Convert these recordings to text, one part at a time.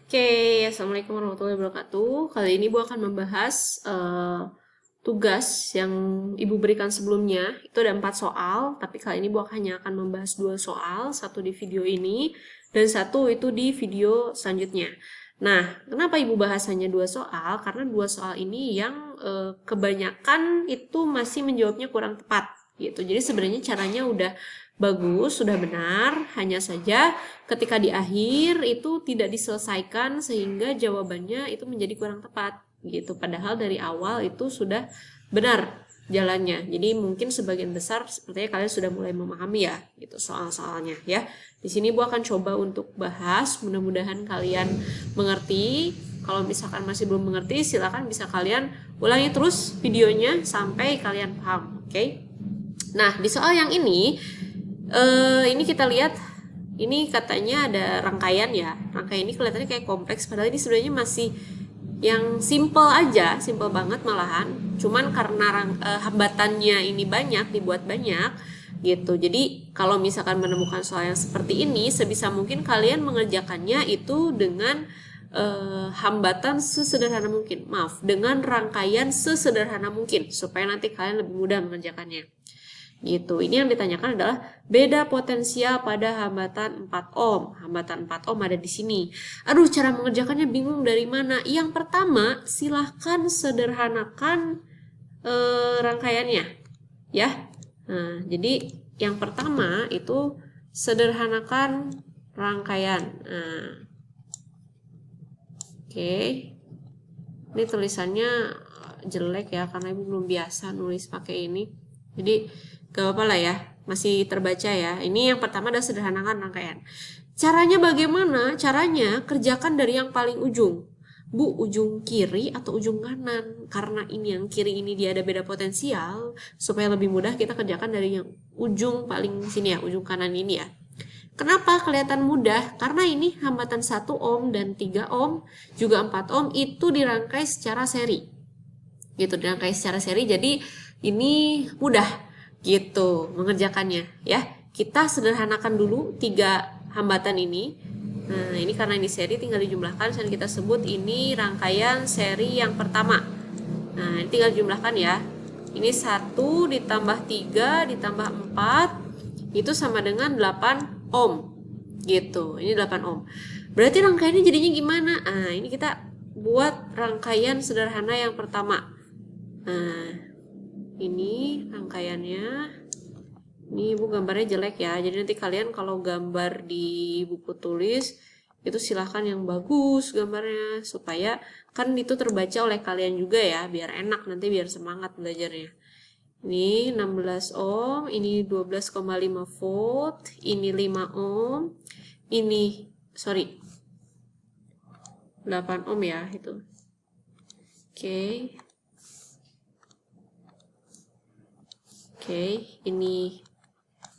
Oke, Assalamualaikum warahmatullahi wabarakatuh. Kali ini Bu akan membahas tugas yang Ibu berikan sebelumnya. Itu ada 4 soal, tapi kali ini Bu hanya akan membahas 2 soal, satu di video ini dan satu itu di video selanjutnya. Nah, kenapa Ibu bahas hanya 2 soal? Karena 2 soal ini yang kebanyakan itu masih menjawabnya kurang tepat gitu. Jadi sebenarnya caranya udah bagus, sudah benar, hanya saja ketika di akhir itu tidak diselesaikan sehingga jawabannya itu menjadi kurang tepat gitu. Padahal dari awal itu sudah benar jalannya. Jadi mungkin sebagian besar sepertinya kalian sudah mulai memahami ya gitu soal-soalnya ya. Di sini Bu akan coba untuk bahas, mudah-mudahan kalian mengerti. Kalau misalkan masih belum mengerti, silakan bisa kalian ulangi terus videonya sampai kalian paham, oke? Nah, di soal yang ini kita lihat, ini katanya ada rangkaian ya. Rangkaian ini kelihatannya kayak kompleks, padahal ini sebenarnya masih yang simple aja, simple banget malahan. Cuman karena hambatannya ini banyak, dibuat banyak gitu. Jadi kalau misalkan menemukan soal yang seperti ini, sebisa mungkin kalian mengerjakannya itu dengan hambatan sesederhana mungkin. Maaf, dengan rangkaian sesederhana mungkin supaya nanti kalian lebih mudah mengerjakannya. Gitu. Ini yang ditanyakan adalah beda potensial pada hambatan 4 ohm. Hambatan 4 ohm ada di sini. Aduh, cara mengerjakannya bingung dari mana. Yang pertama, silahkan sederhanakan rangkaiannya. Ya. Nah, jadi yang pertama itu sederhanakan rangkaian. Nah. Oke. Ini tulisannya jelek ya karena Ibu belum biasa nulis pakai ini. Jadi gak apa-apa lah ya, masih terbaca ya. Ini yang pertama adalah sederhanakan rangkaian. Caranya bagaimana? Caranya kerjakan dari yang paling ujung. Bu, ujung kiri atau ujung kanan? Karena ini yang kiri ini dia ada beda potensial, supaya lebih mudah kita kerjakan dari yang ujung paling sini ya, ujung kanan ini ya. Kenapa kelihatan mudah? Karena ini hambatan 1 ohm dan 3 ohm, juga 4 ohm itu dirangkai secara seri. Gitu, dirangkai secara seri, jadi ini mudah gitu mengerjakannya ya. Kita sederhanakan dulu 3 hambatan ini. Nah, ini karena ini seri tinggal dijumlahkan dan kita sebut ini rangkaian seri yang pertama. Nah, ini tinggal dijumlahkan ya. Ini 1 ditambah 3 ditambah 4 itu sama dengan 8 ohm. Gitu. Ini 8 ohm. Berarti rangkaiannya jadinya gimana? Nah, ini kita buat rangkaian sederhana yang pertama. Nah, ini rangkaiannya. Ini Ibu gambarnya jelek ya. Jadi nanti kalian kalau gambar di buku tulis itu silahkan yang bagus gambarnya supaya kan itu terbaca oleh kalian juga ya, biar enak nanti, biar semangat belajarnya. Ini 16 ohm, ini 12,5 volt, ini 5 ohm, ini 8 ohm ya itu. Oke. Oke, ini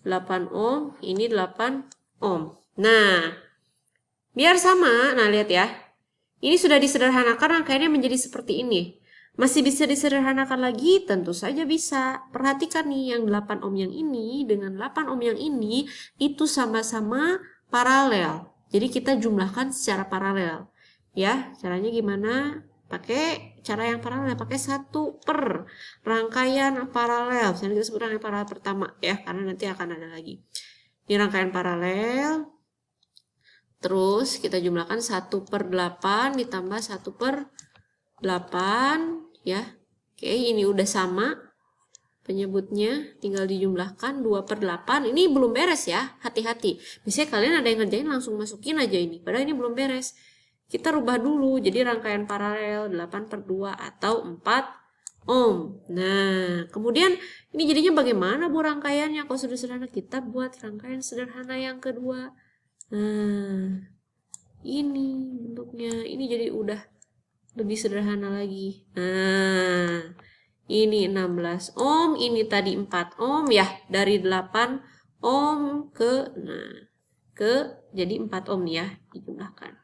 8 ohm, ini 8 ohm. Nah, biar sama, nah lihat ya. Ini sudah disederhanakan, rangkaiannya menjadi seperti ini. Masih bisa disederhanakan lagi? Tentu saja bisa. Perhatikan nih, yang 8 ohm yang ini dengan 8 ohm yang ini, itu sama-sama paralel. Jadi kita jumlahkan secara paralel. Ya, caranya gimana? Pakai cara yang paralel, pakai 1 per rangkaian paralel. Misalnya kita sebut rangkaian paralel pertama ya, karena nanti akan ada lagi. Ini rangkaian paralel. Terus kita jumlahkan 1 per 8 ditambah 1 per 8 ya. Oke, ini udah sama penyebutnya, tinggal dijumlahkan 2 per 8. Ini belum beres ya, hati-hati. Biasanya kalian ada yang ngerjain langsung masukin aja ini, padahal ini belum beres. Kita rubah dulu, jadi rangkaian paralel 8 per 2 atau 4 ohm. Nah, kemudian ini jadinya bagaimana Bu rangkaiannya? Kalau sudah sederhana, kita buat rangkaian sederhana yang kedua. Nah, ini bentuknya, ini jadi udah lebih sederhana lagi. Nah, ini 16 ohm, ini tadi 4 ohm ya, dari 8 ohm jadi 4 ohm ya, dijumlahkan.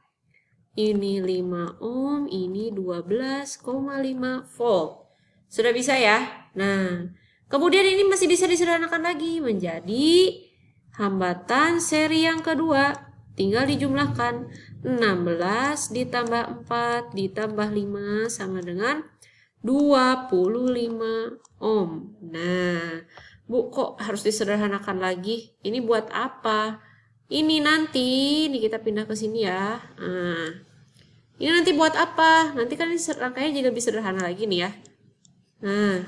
Ini 5 ohm, ini 12,5 volt. Sudah bisa ya? Nah, kemudian ini masih bisa disederhanakan lagi menjadi hambatan seri yang kedua. Tinggal dijumlahkan. 16 ditambah 4 ditambah 5 sama dengan 25 ohm. Nah, Bu, kok harus disederhanakan lagi? Ini buat apa? Ini nanti, ini kita pindah ke sini ya. Nah, ini nanti buat apa? Nanti kan ini rangkaiannya jadi lebih sederhana lagi nih ya. Nah,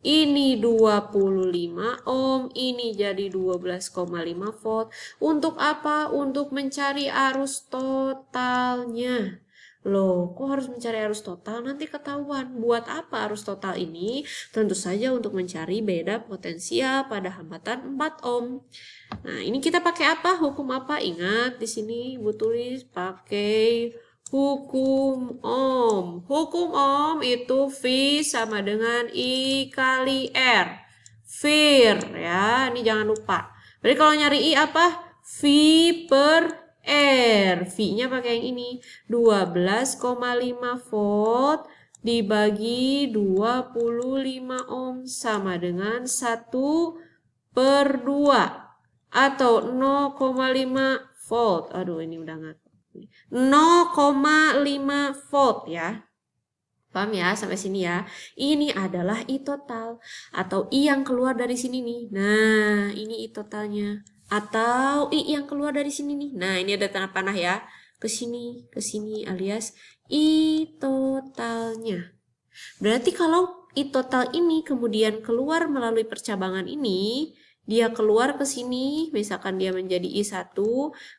ini 25 ohm, ini jadi 12,5 volt. Untuk apa? Untuk mencari arus totalnya. Loh, kok harus mencari arus total? Nanti ketahuan. Buat apa arus total ini? Tentu saja untuk mencari beda potensial pada hambatan 4 ohm. Nah, ini kita pakai apa? Hukum apa? Ingat, di sini Ibu tulis pakai hukum ohm. Hukum ohm itu V sama dengan I kali R. Vir ya, ini jangan lupa. Berarti kalau nyari I apa? V per R. V-nya pakai yang ini. 12,5 volt dibagi 25 ohm sama dengan 1 per 2 atau 0,5 volt. Aduh, ini udah nggak. 0,5 volt ya. Paham ya sampai sini ya? Ini adalah I total atau I yang keluar dari sini nih. Nah, ini I totalnya. Atau I yang keluar dari sini nih. Nah, ini ada tanda panah ya. Ke sini alias I totalnya. Berarti kalau I total ini kemudian keluar melalui percabangan ini, dia keluar ke sini, misalkan dia menjadi I1,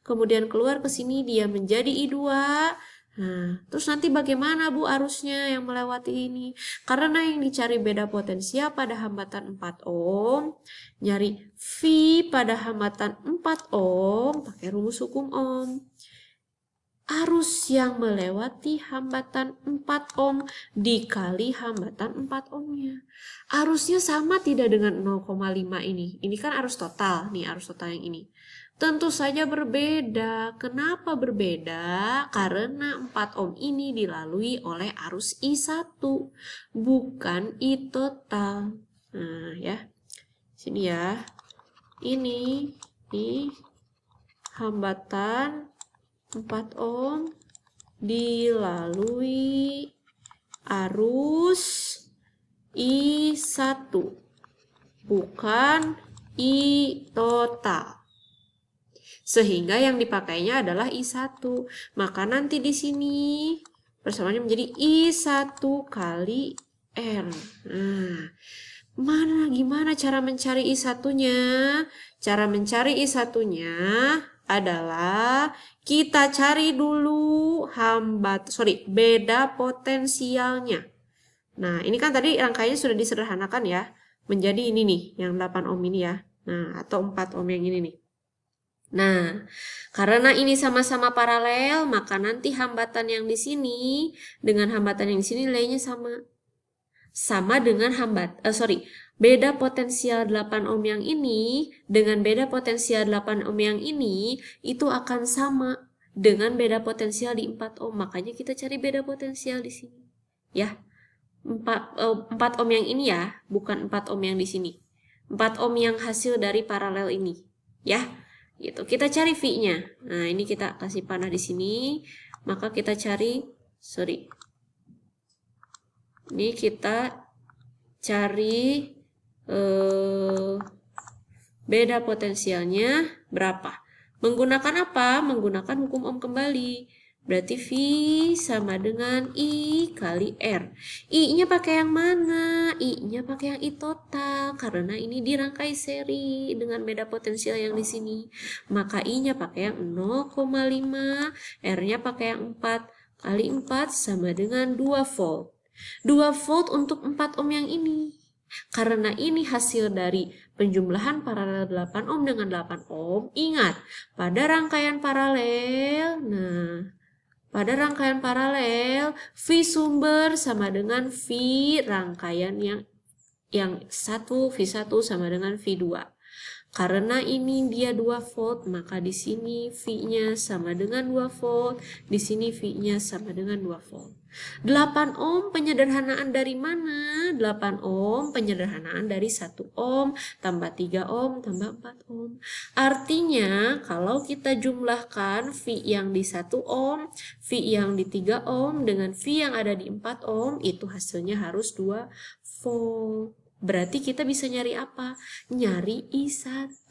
kemudian keluar ke sini dia menjadi I2. Nah, terus nanti bagaimana Bu arusnya yang melewati ini? Karena yang dicari beda potensial pada hambatan 4 ohm, nyari V pada hambatan 4 ohm, pakai rumus hukum ohm. Arus yang melewati hambatan 4 ohm dikali hambatan 4 ohmnya. Arusnya sama tidak dengan 0,5 ini? Ini kan arus total, nih arus total yang ini. Tentu saja berbeda. Kenapa berbeda? Karena 4 ohm ini dilalui oleh arus I1, bukan I total. Nah ya, sini ya. Ini hambatan 4 ohm dilalui arus I1, bukan I total. Sehingga yang dipakainya adalah I1. Maka nanti di sini persamaannya menjadi I1 kali R. Nah, gimana cara mencari I1-nya? Cara mencari I1-nya adalah kita cari dulu beda potensialnya. Nah, ini kan tadi rangkaiannya sudah disederhanakan ya. Menjadi ini nih, yang 8 ohm ini ya. Nah, atau 4 ohm yang ini nih. Nah, karena ini sama-sama paralel, maka nanti hambatan yang di sini dengan hambatan yang di sini nilainya sama. Sama dengan beda potensial 8 ohm yang ini dengan beda potensial 8 ohm yang ini itu akan sama dengan beda potensial di 4 ohm. Makanya kita cari beda potensial di sini. Ya. 4 ohm yang ini ya, bukan 4 ohm yang di sini. 4 ohm yang hasil dari paralel ini. Ya. Gitu. Kita cari V-nya. Nah, ini kita kasih panah di sini, maka kita cari ini kita cari beda potensialnya berapa. Menggunakan apa? Menggunakan hukum ohm kembali. Berarti V sama dengan I kali R. I-nya pakai yang mana? I-nya pakai yang I total. Karena ini dirangkai seri dengan beda potensial yang di sini. Maka I-nya pakai yang 0,5. R-nya pakai yang 4. Kali 4 sama dengan 2 volt. 2 volt untuk 4 ohm yang ini. Karena ini hasil dari penjumlahan paralel 8 ohm dengan 8 ohm. Ingat, pada rangkaian paralel, V sumber sama dengan V rangkaian yang 1, V1 sama dengan V2. Karena ini dia 2 volt, maka di sini V-nya sama dengan 2 volt, di sini V-nya sama dengan 2 volt. 8 ohm penyederhanaan dari mana? 8 ohm penyederhanaan dari 1 ohm tambah 3 ohm tambah 4 ohm. Artinya kalau kita jumlahkan V yang di 1 ohm, V yang di 3 ohm dengan V yang ada di 4 ohm, itu hasilnya harus 2 volt. Berarti kita bisa nyari apa? Nyari I1.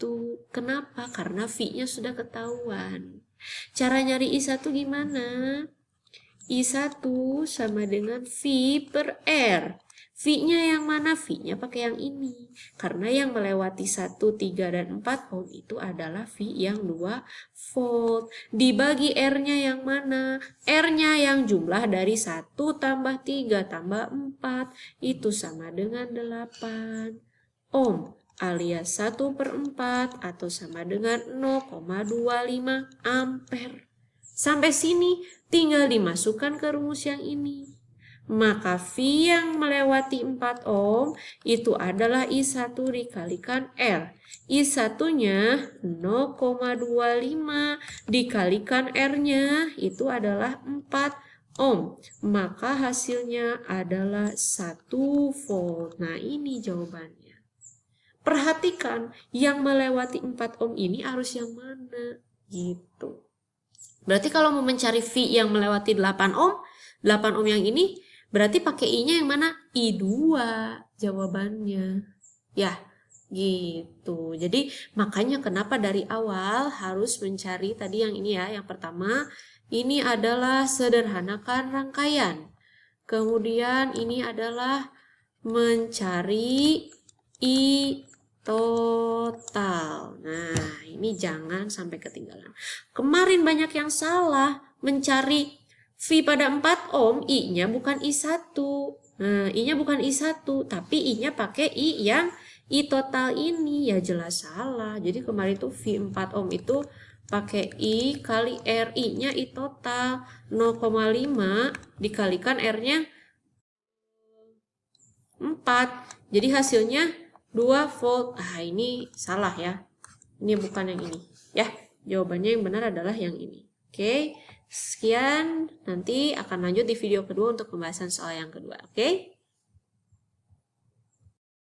Kenapa? Karena V-nya sudah ketahuan. Cara nyari I1 gimana? I1 sama dengan V per R. V-nya yang mana? V-nya pakai yang ini. Karena yang melewati 1, 3, dan 4 ohm itu adalah V yang 2 volt. Dibagi R-nya yang mana? R-nya yang jumlah dari 1 tambah 3 tambah 4. Itu sama dengan 8 ohm alias 1/4 atau sama dengan 0,25 ampere. Sampai sini tinggal dimasukkan ke rumus yang ini. Maka V yang melewati 4 ohm itu adalah I1 dikalikan R. I1-nya 0,25 dikalikan R-nya itu adalah 4 ohm. Maka hasilnya adalah 1 volt. Nah, ini jawabannya. Perhatikan, yang melewati 4 ohm ini arus yang mana? Gitu. Berarti kalau mau mencari V yang melewati 8 ohm, 8 ohm yang ini berarti pakai I-nya yang mana? I2 jawabannya. Ya, gitu. Jadi makanya kenapa dari awal harus mencari tadi yang ini ya. Yang pertama, ini adalah sederhanakan rangkaian. Kemudian ini adalah mencari I total. Nah, ini jangan sampai ketinggalan. Kemarin banyak yang salah mencari V pada 4 ohm, I-nya bukan I1. Nah, I-nya bukan I1, tapi I-nya pakai I yang I total ini. Ya jelas salah. Jadi kemarin tuh V 4 ohm itu pakai I kali R. I-nya I total 0,5 dikalikan R-nya 4. Jadi hasilnya 2 volt. Ah, ini salah ya. Ini bukan yang ini. Ya, jawabannya yang benar adalah yang ini. Oke, sekian. Nanti akan lanjut di video kedua untuk pembahasan soal yang kedua. Oke.